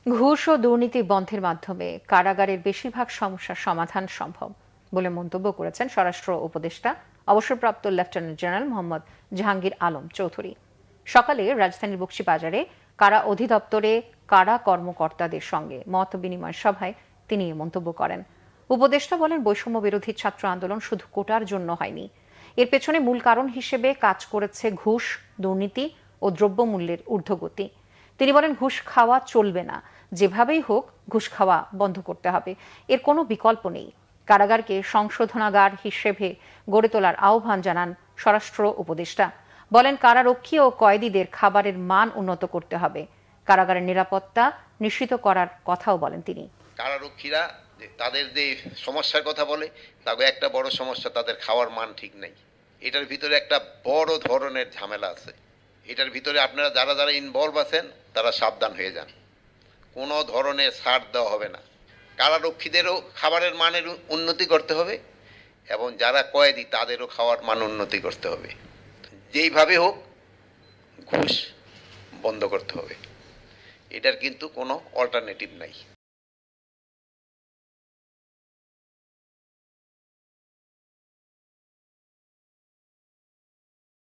ঘুষ ও দুর্নীতি বন্ধের মাধ্যমে কারাগারের বেশিরভাগ সমস্যার সমাধান সম্ভব বলে মন্তব্য করেছেন স্বরাষ্ট্র উপদেষ্টা অবসরপ্রাপ্ত লেফটেন্যান্ট জেনারেল মোহাম্মদ জাহাঙ্গীর আলম চৌধুরী। সকালে রাজধানীর বকশীবাজারে কারা অধিদপ্তরে কারা কর্মকর্তাদের সঙ্গে মত বিনিময় সভায় তিনি এ মন্তব্য করেন। উপদেষ্টা বলেন, বৈষম্য বিরোধী ছাত্র আন্দোলন শুধু কোটার জন্য হয়নি, এর পেছনে মূল কারণ হিসেবে কাজ করেছে ঘুষ, দুর্নীতি ও দ্রব্যমূল্যের ঊর্ধ্বগতি। তিনি বলেন, ঘুষ খাওয়া চলবে না, যেভাবেই হোক ঘুষ খাওয়া বন্ধ করতে হবে, এর কোনো বিকল্প নেই। কারাগারকে সংশোধনাগার হিসেবে গড়ে তোলার আহ্বান জানান স্বরাষ্ট্র উপদেষ্টা। বলেন, কারারক্ষী ও কয়েদিদের খাবারের মান উন্নত করতে হবে, কারাগারের নিরাপত্তা নিশ্চিত করার কথাও বলেন তিনি। কারারক্ষীরা তাদের যে সমস্যার কথা বলে, তবে একটা বড় সমস্যা তাদের খাওয়ার মান ঠিক নেই। এটার ভিতরে একটা বড় ধরনের ঝামেলা আছে। এটার ভিতরে আপনারা যারা যারা ইনভলভ আছেন তারা সাবধান হয়ে যান। কোনো ধরনের ছাড় দেওয়া হবে না। কারারক্ষীদেরও খাবারের মানের উন্নতি করতে হবে এবং যারা কয়েদি তাদেরও খাওয়ার মান উন্নতি করতে হবে। যেইভাবে হোক ঘুষ বন্ধ করতে হবে। এটার কিন্তু কোনো অল্টারনেটিভ নাই।